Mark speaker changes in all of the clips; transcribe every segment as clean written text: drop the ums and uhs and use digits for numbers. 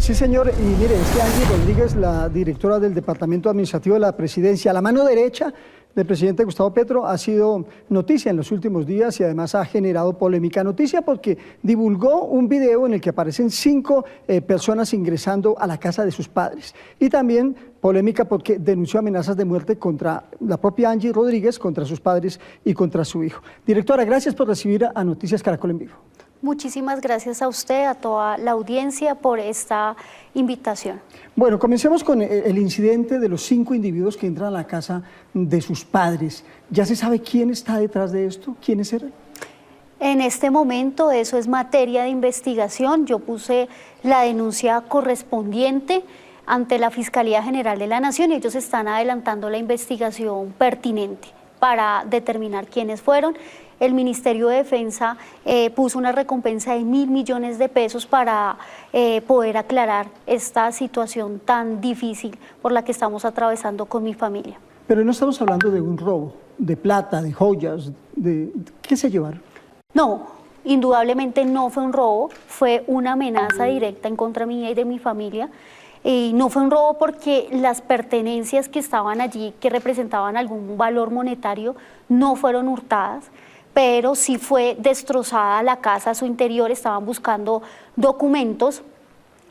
Speaker 1: Sí, señor, y mire, es que Angie Rodríguez, la directora del Departamento Administrativo de la Presidencia, la mano derecha del presidente Gustavo Petro, ha sido noticia en los últimos días y además ha generado polémica. Noticia porque divulgó un video en el que aparecen 5 personas ingresando a la casa de sus padres. Y también polémica porque denunció amenazas de muerte contra la propia Angie Rodríguez, contra sus padres y contra su hijo. Directora, gracias por recibir a Noticias Caracol en Vivo.
Speaker 2: Muchísimas gracias a usted, a toda la audiencia por esta invitación.
Speaker 1: Bueno, comencemos con el incidente de los 5 individuos que entran a la casa de sus padres. ¿Ya se sabe quién está detrás de esto? ¿Quiénes eran?
Speaker 2: En este momento eso es materia de investigación. Yo puse la denuncia correspondiente ante la Fiscalía General de la Nación y ellos están adelantando la investigación pertinente para determinar quiénes fueron. El Ministerio de Defensa puso una recompensa de 1.000 millones de pesos para poder aclarar esta situación tan difícil por la que estamos atravesando con mi familia.
Speaker 1: Pero no estamos hablando de un robo, de plata, de joyas, ¿qué se llevaron?
Speaker 2: No, indudablemente no fue un robo, fue una amenaza directa en contra mía y de mi familia. No fue un robo porque las pertenencias que estaban allí, que representaban algún valor monetario, no fueron hurtadas, pero sí fue destrozada la casa, su interior, estaban buscando documentos.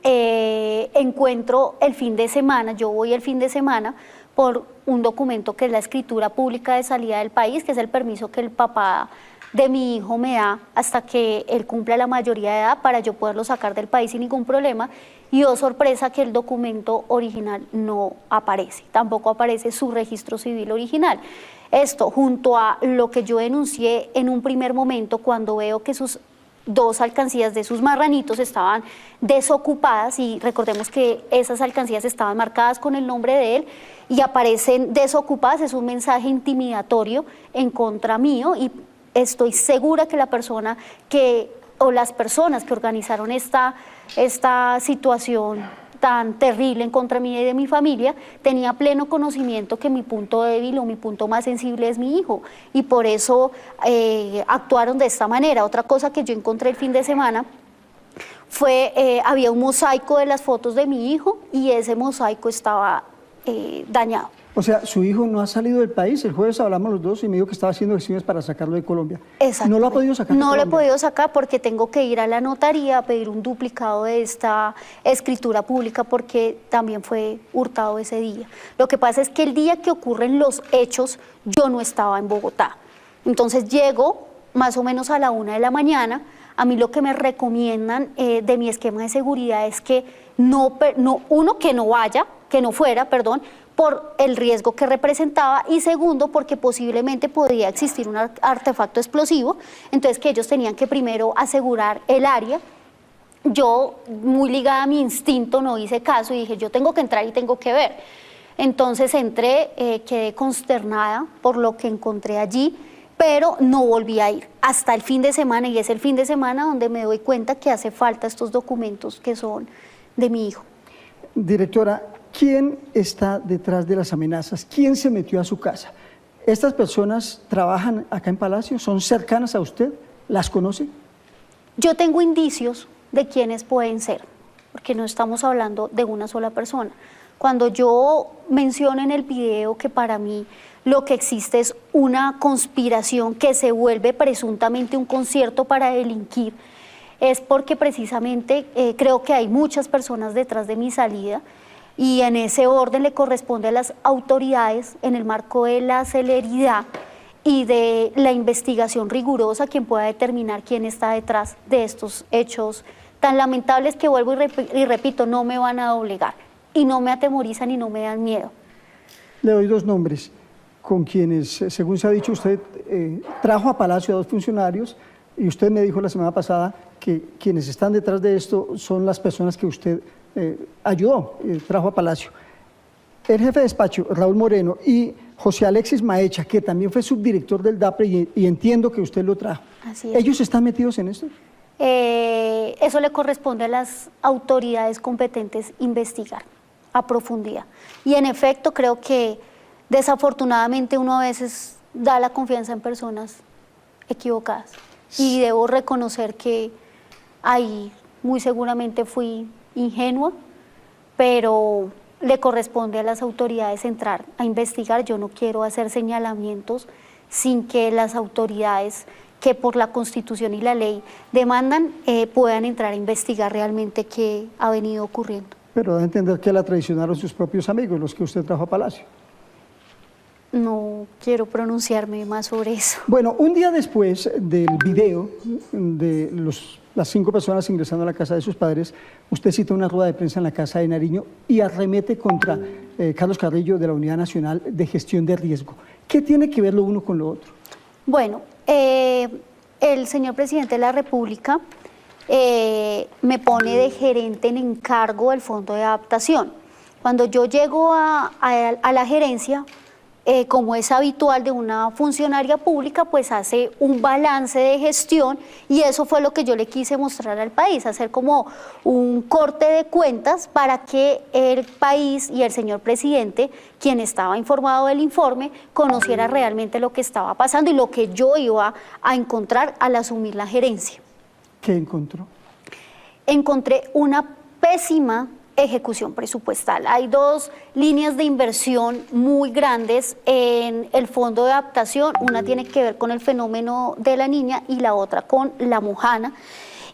Speaker 2: Encuentro el fin de semana, yo voy el fin de semana por un documento que es la escritura pública de salida del país, que es el permiso que el papá de mi hijo me da hasta que él cumpla la mayoría de edad para yo poderlo sacar del país sin ningún problema. Y oh sorpresa que el documento original no aparece, tampoco aparece su registro civil original. Esto junto a lo que yo denuncié en un primer momento cuando veo que sus 2 alcancías de sus marranitos estaban desocupadas, y recordemos que esas alcancías estaban marcadas con el nombre de él y aparecen desocupadas, es un mensaje intimidatorio en contra mío, y estoy segura que la persona o las personas que organizaron esta situación tan terrible en contra mía y de mi familia, tenía pleno conocimiento que mi punto débil o mi punto más sensible es mi hijo, y por eso actuaron de esta manera. Otra cosa que yo encontré el fin de semana fue, había un mosaico de las fotos de mi hijo y ese mosaico estaba dañado.
Speaker 1: O sea, su hijo no ha salido del país. El jueves hablamos los dos y me dijo que estaba haciendo gestiones para sacarlo de Colombia. ¿No lo ha podido sacar?
Speaker 2: No lo he podido sacar porque tengo que ir a la notaría a pedir un duplicado de esta escritura pública porque también fue hurtado ese día. Lo que pasa es que el día que ocurren los hechos yo no estaba en Bogotá. Entonces llego más o menos a la 1 de la mañana. A mí lo que me recomiendan de mi esquema de seguridad es que que no fuera, por el riesgo que representaba, y segundo, porque posiblemente podría existir un artefacto explosivo, entonces que ellos tenían que primero asegurar el área. Yo, muy ligada a mi instinto, no hice caso y dije, yo tengo que entrar y tengo que ver. Entonces entré, quedé consternada por lo que encontré allí, pero no volví a ir hasta el fin de semana, y es el fin de semana donde me doy cuenta que hace falta estos documentos que son de mi hijo.
Speaker 1: Directora, ¿quién está detrás de las amenazas? ¿Quién se metió a su casa? ¿Estas personas trabajan acá en Palacio? ¿Son cercanas a usted? ¿Las conoce?
Speaker 2: Yo tengo indicios de quiénes pueden ser, porque no estamos hablando de una sola persona. Cuando yo menciono en el video que para mí lo que existe es una conspiración que se vuelve presuntamente un concierto para delinquir, es porque precisamente creo que hay muchas personas detrás de mi salida, y en ese orden le corresponde a las autoridades, en el marco de la celeridad y de la investigación rigurosa, quien pueda determinar quién está detrás de estos hechos tan lamentables que, vuelvo y repito, no me van a doblegar y no me atemorizan y no me dan miedo.
Speaker 1: Le doy 2 nombres con quienes, según se ha dicho, usted trajo a Palacio a 2 funcionarios, y usted me dijo la semana pasada que quienes están detrás de esto son las personas que usted ayudó, trajo a Palacio. El jefe de despacho, Raúl Moreno, y José Alexis Maecha, que también fue subdirector del DAPRE, y entiendo que usted lo trajo.
Speaker 2: Así es.
Speaker 1: ¿Ellos están metidos en esto?
Speaker 2: Eso le corresponde a las autoridades competentes investigar a profundidad. Y en efecto creo que desafortunadamente uno a veces da la confianza en personas equivocadas. Y debo reconocer que ahí muy seguramente fui ingenua, pero le corresponde a las autoridades entrar a investigar. Yo no quiero hacer señalamientos sin que las autoridades que por la Constitución y la ley demandan puedan entrar a investigar realmente qué ha venido ocurriendo.
Speaker 1: Pero da a entender que la traicionaron sus propios amigos, los que usted trajo a Palacio.
Speaker 2: No quiero pronunciarme más sobre eso.
Speaker 1: Bueno, un día después del video de las 5 personas ingresando a la casa de sus padres, usted cita una rueda de prensa en la Casa de Nariño y arremete contra Carlos Carrillo de la Unidad Nacional de Gestión de Riesgo. ¿Qué tiene que ver lo uno con lo otro?
Speaker 2: Bueno, el señor presidente de la República me pone de gerente en encargo del Fondo de Adaptación. Cuando yo llego a la gerencia, como es habitual de una funcionaria pública, pues hace un balance de gestión y eso fue lo que yo le quise mostrar al país, hacer como un corte de cuentas para que el país y el señor presidente, quien estaba informado del informe, conociera realmente lo que estaba pasando y lo que yo iba a encontrar al asumir la gerencia.
Speaker 1: ¿Qué encontró?
Speaker 2: Encontré una pésima ejecución presupuestal. Hay 2 líneas de inversión muy grandes en el Fondo de Adaptación, una tiene que ver con el fenómeno de la niña y la otra con la Mojana,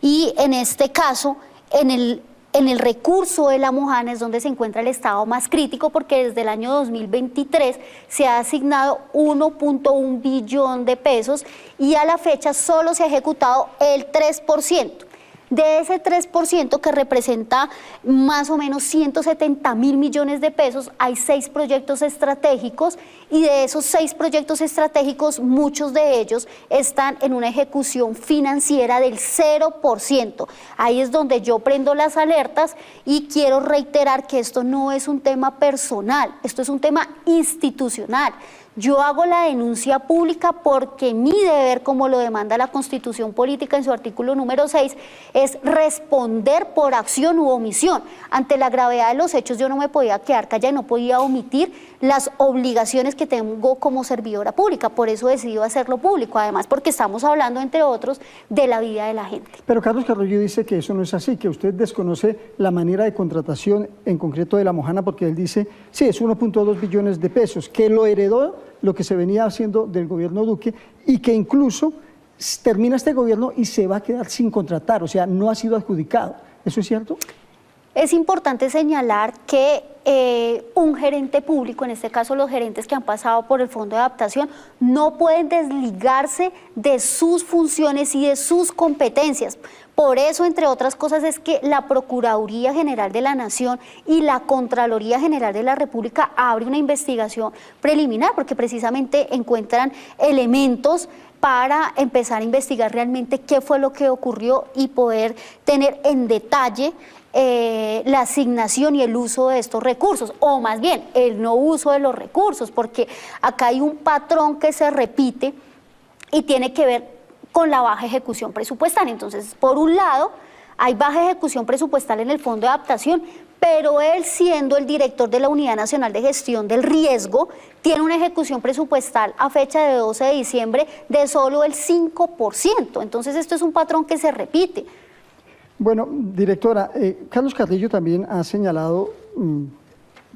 Speaker 2: y en este caso, en el recurso de la Mojana es donde se encuentra el estado más crítico, porque desde el año 2023 se ha asignado 1.1 billón de pesos y a la fecha solo se ha ejecutado el 3%. De ese 3%, que representa más o menos 170.000 millones de pesos, hay 6 proyectos estratégicos y de esos 6 proyectos estratégicos, muchos de ellos están en una ejecución financiera del 0%. Ahí es donde yo prendo las alertas y quiero reiterar que esto no es un tema personal, esto es un tema institucional. Yo hago la denuncia pública porque mi deber, como lo demanda la Constitución Política en su artículo número 6, es responder por acción u omisión. Ante la gravedad de los hechos yo no me podía quedar callada y no podía omitir las obligaciones que tengo como servidora pública. Por eso decidí hacerlo público, además porque estamos hablando, entre otros, de la vida de la gente.
Speaker 1: Pero Carlos Carrillo dice que eso no es así, que usted desconoce la manera de contratación en concreto de la Mojana, porque él dice, sí, es 1.2 billones de pesos, que lo heredó lo que se venía haciendo del gobierno Duque y que incluso termina este gobierno y se va a quedar sin contratar, o sea, no ha sido adjudicado. ¿Eso es cierto?
Speaker 2: Es importante señalar que un gerente público, en este caso los gerentes que han pasado por el Fondo de Adaptación, no pueden desligarse de sus funciones y de sus competencias. Por eso, entre otras cosas, es que la Procuraduría General de la Nación y la Contraloría General de la República abre una investigación preliminar, porque precisamente encuentran elementos para empezar a investigar realmente qué fue lo que ocurrió y poder tener en detalle la asignación y el uso de estos recursos, o más bien el no uso de los recursos, porque acá hay un patrón que se repite y tiene que ver con la baja ejecución presupuestal. Entonces, por un lado, hay baja ejecución presupuestal en el Fondo de Adaptación, pero él, siendo el director de la Unidad Nacional de Gestión del Riesgo, tiene una ejecución presupuestal a fecha de 12 de diciembre de solo el 5%. Entonces, esto es un patrón que se repite.
Speaker 1: Bueno, directora, Carlos Carrillo también ha señalado,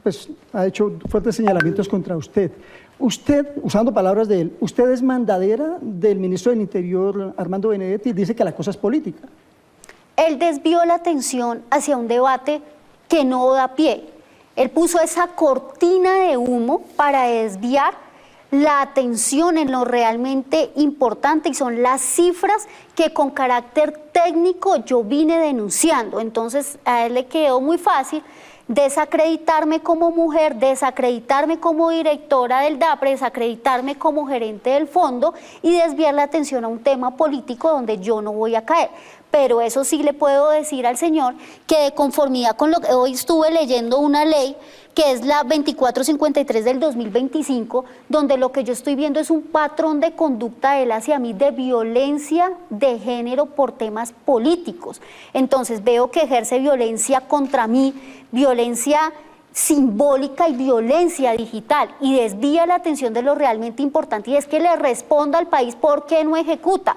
Speaker 1: pues ha hecho fuertes señalamientos contra usted. Usted, usando palabras de él, usted es mandadera del ministro del Interior, Armando Benedetti, y dice que la cosa es política.
Speaker 2: Él desvió la atención hacia un debate que no da pie. Él puso esa cortina de humo para desviar la atención en lo realmente importante, y son las cifras que con carácter técnico yo vine denunciando. Entonces a él le quedó muy fácil desacreditarme como mujer, desacreditarme como directora del DAPRE, desacreditarme como gerente del fondo y desviar la atención a un tema político donde yo no voy a caer. Pero eso sí le puedo decir al señor que, de conformidad con lo que hoy estuve leyendo una ley que es la 2453 del 2025, donde lo que yo estoy viendo es un patrón de conducta de él hacia mí de violencia de género por temas políticos. Entonces veo que ejerce violencia contra mí, violencia simbólica y violencia digital y desvía la atención de lo realmente importante, y es que le responda al país por qué no ejecuta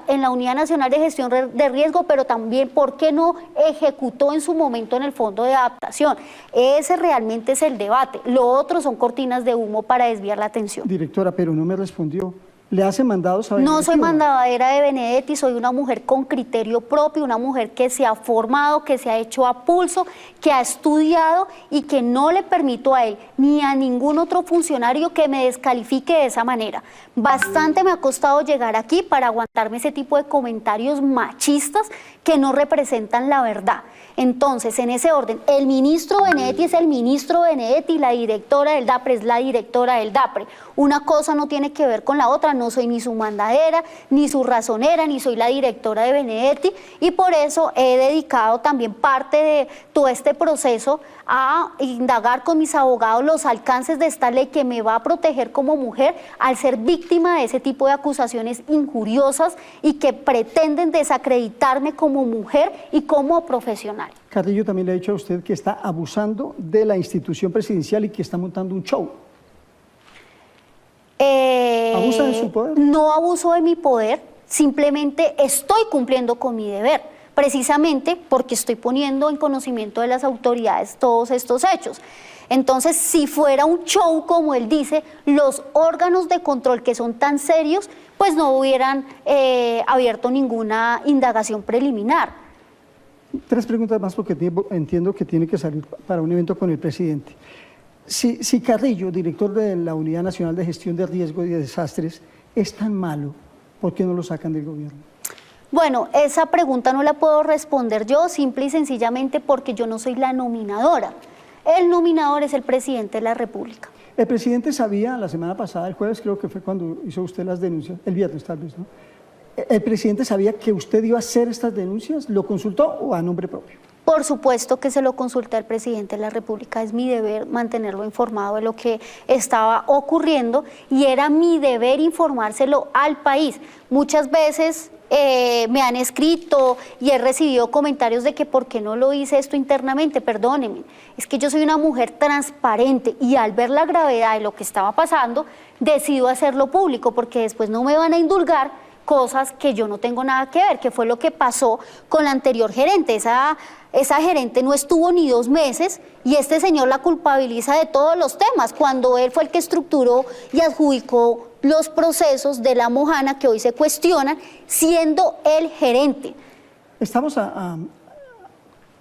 Speaker 2: en la Unidad Nacional de Gestión de Riesgo, pero también por qué no ejecutó en su momento en el Fondo de Adaptación. Ese realmente es el debate. Lo otro son cortinas de humo para desviar la atención.
Speaker 1: Directora, pero no me respondió. ¿Le hace mandados a Benedetti?
Speaker 2: No soy mandadera de Benedetti, soy una mujer con criterio propio, una mujer que se ha formado, que se ha hecho a pulso, que ha estudiado y que no le permito a él ni a ningún otro funcionario que me descalifique de esa manera. Bastante me ha costado llegar aquí para aguantarme ese tipo de comentarios machistas que no representan la verdad. Entonces, en ese orden, el ministro Benedetti es el ministro Benedetti y la directora del DAPRE es la directora del DAPRE. Una cosa no tiene que ver con la otra, no soy ni su mandadera, ni su razonera, ni soy la directora de Benedetti, y por eso he dedicado también parte de todo este proceso a indagar con mis abogados los alcances de esta ley que me va a proteger como mujer al ser víctima de ese tipo de acusaciones injuriosas y que pretenden desacreditarme como mujer y como profesional.
Speaker 1: Carrillo también le ha dicho a usted que está abusando de la institución presidencial y que está montando un show. ¿Abusa de su poder?
Speaker 2: No abuso de mi poder, simplemente estoy cumpliendo con mi deber, precisamente porque estoy poniendo en conocimiento de las autoridades todos estos hechos. Entonces, si fuera un show, como él dice, los órganos de control que son tan serios, pues no hubieran abierto ninguna indagación preliminar.
Speaker 1: 3 preguntas más porque entiendo que tiene que salir para un evento con el presidente. Si Carrillo, director de la Unidad Nacional de Gestión de Riesgo y de Desastres, es tan malo, ¿por qué no lo sacan del gobierno?
Speaker 2: Bueno, esa pregunta no la puedo responder yo, simple y sencillamente porque yo no soy la nominadora. El nominador es el presidente de la República.
Speaker 1: El presidente sabía la semana pasada, el jueves creo que fue cuando hizo usted las denuncias, el viernes tal vez, ¿no? ¿El presidente sabía que usted iba a hacer estas denuncias? ¿Lo consultó o a nombre propio?
Speaker 2: Por supuesto que se lo consulté al presidente de la República, es mi deber mantenerlo informado de lo que estaba ocurriendo y era mi deber informárselo al país. Muchas veces me han escrito y he recibido comentarios de que por qué no lo hice esto internamente. Perdónenme, es que yo soy una mujer transparente y al ver la gravedad de lo que estaba pasando, decido hacerlo público porque después no me van a indulgar cosas que yo no tengo nada que ver, que fue lo que pasó con la anterior gerente. Esa gerente no estuvo ni 2 meses y este señor la culpabiliza de todos los temas, cuando él fue el que estructuró y adjudicó los procesos de la Mojana que hoy se cuestionan, siendo el gerente.
Speaker 1: Estamos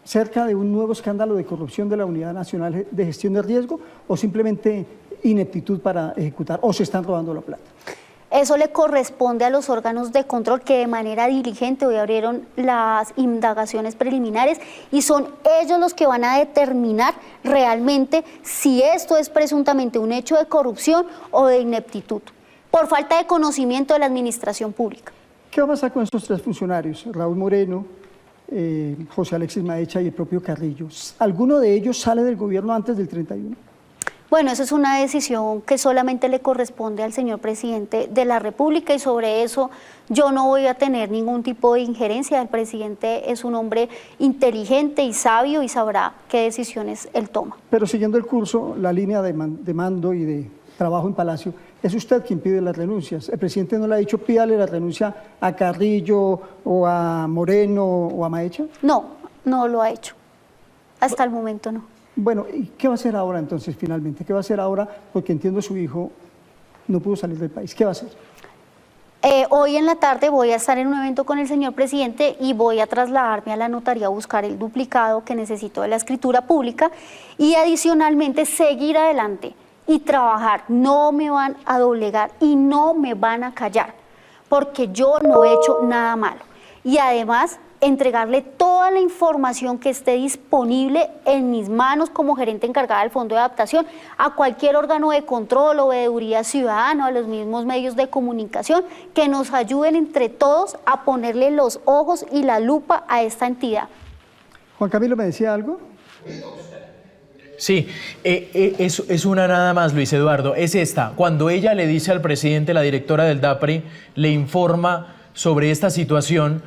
Speaker 1: cerca de un nuevo escándalo de corrupción de la Unidad Nacional de Gestión de Riesgo, o simplemente ineptitud para ejecutar, o se están robando la plata.
Speaker 2: Eso le corresponde a los órganos de control que de manera diligente hoy abrieron las indagaciones preliminares y son ellos los que van a determinar realmente si esto es presuntamente un hecho de corrupción o de ineptitud, por falta de conocimiento de la administración pública.
Speaker 1: ¿Qué va a pasar con estos 3 funcionarios? Raúl Moreno, José Alexis Maecha y el propio Carrillo. ¿Alguno de ellos sale del gobierno antes del 31?
Speaker 2: Bueno, esa es una decisión que solamente le corresponde al señor presidente de la República y sobre eso yo no voy a tener ningún tipo de injerencia. El presidente es un hombre inteligente y sabio y sabrá qué decisiones él toma.
Speaker 1: Pero siguiendo el curso, la línea de mando y de trabajo en Palacio, es usted quien pide las renuncias. El presidente no le ha dicho pídale la renuncia a Carrillo o a Moreno o a Maecha.
Speaker 2: No, no lo ha hecho. Hasta el momento no.
Speaker 1: Bueno, ¿y qué va a hacer ahora entonces finalmente? ¿Qué va a hacer ahora? Porque entiendo su hijo no pudo salir del país. ¿Qué va a hacer?
Speaker 2: Hoy en la tarde voy a estar en un evento con el señor presidente y voy a trasladarme a la notaría a buscar el duplicado que necesito de la escritura pública y adicionalmente seguir adelante y trabajar. No me van a doblegar y no me van a callar porque yo no he hecho nada malo. Y además entregarle toda la información que esté disponible en mis manos como gerente encargada del Fondo de Adaptación a cualquier órgano de control o veeduría ciudadana, a los mismos medios de comunicación que nos ayuden entre todos a ponerle los ojos y la lupa a esta entidad.
Speaker 1: Juan Camilo, ¿me decía algo?
Speaker 3: Sí, es una nada más, Luis Eduardo, es esta. Cuando ella le dice al presidente, la directora del DAPRE, le informa sobre esta situación,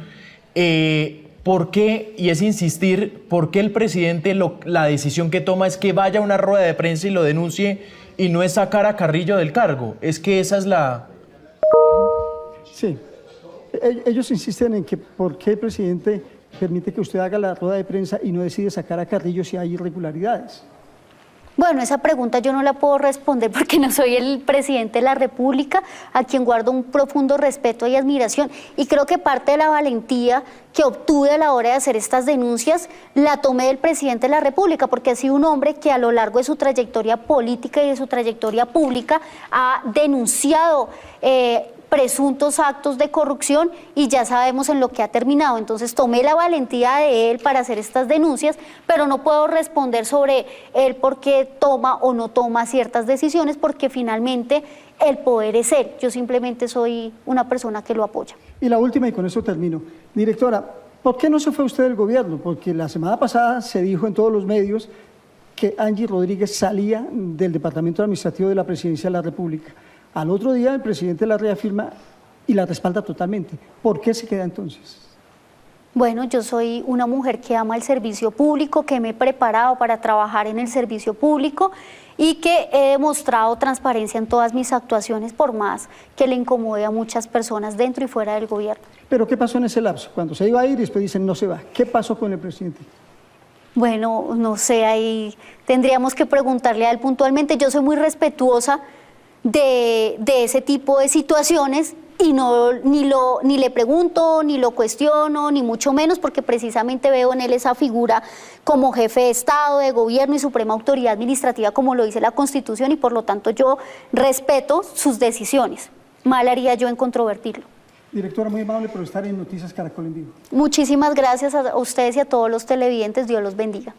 Speaker 3: ¿por qué, y es insistir, por qué el presidente la decisión que toma es que vaya a una rueda de prensa y lo denuncie y no es sacar a Carrillo del cargo? Es que esa es la...
Speaker 1: Sí, ellos insisten en que por qué el presidente permite que usted haga la rueda de prensa y no decide sacar a Carrillo si hay irregularidades.
Speaker 2: Bueno, esa pregunta yo no la puedo responder porque no soy el presidente de la República, a quien guardo un profundo respeto y admiración. Y creo que parte de la valentía que obtuve a la hora de hacer estas denuncias la tomé del presidente de la República, porque ha sido un hombre que a lo largo de su trayectoria política y de su trayectoria pública ha denunciado presuntos actos de corrupción y ya sabemos en lo que ha terminado. Entonces tomé la valentía de él para hacer estas denuncias, pero no puedo responder sobre él por qué toma o no toma ciertas decisiones, porque finalmente el poder es él. Yo simplemente soy una persona que lo apoya.
Speaker 1: Y la última, y con eso termino. Directora, ¿por qué no se fue usted del gobierno? Porque la semana pasada se dijo en todos los medios que Angie Rodríguez salía del Departamento Administrativo de la Presidencia de la República. Al otro día el presidente la reafirma y la respalda totalmente. ¿Por qué se queda entonces?
Speaker 2: Bueno, yo soy una mujer que ama el servicio público, que me he preparado para trabajar en el servicio público y que he demostrado transparencia en todas mis actuaciones, por más que le incomode a muchas personas dentro y fuera del gobierno.
Speaker 1: ¿Pero qué pasó en ese lapso? Cuando se iba a ir y después dicen no se va. ¿Qué pasó con el presidente?
Speaker 2: Bueno, no sé, ahí tendríamos que preguntarle a él puntualmente. Yo soy muy respetuosa de ese tipo de situaciones y ni le pregunto, ni lo cuestiono, ni mucho menos, porque precisamente veo en él esa figura como jefe de Estado, de gobierno y suprema autoridad administrativa, como lo dice la Constitución, y por lo tanto yo respeto sus decisiones. Mal haría yo en controvertirlo.
Speaker 1: Directora, muy amable por estar en Noticias Caracol en Vivo.
Speaker 2: Muchísimas gracias a ustedes y a todos los televidentes. Dios los bendiga.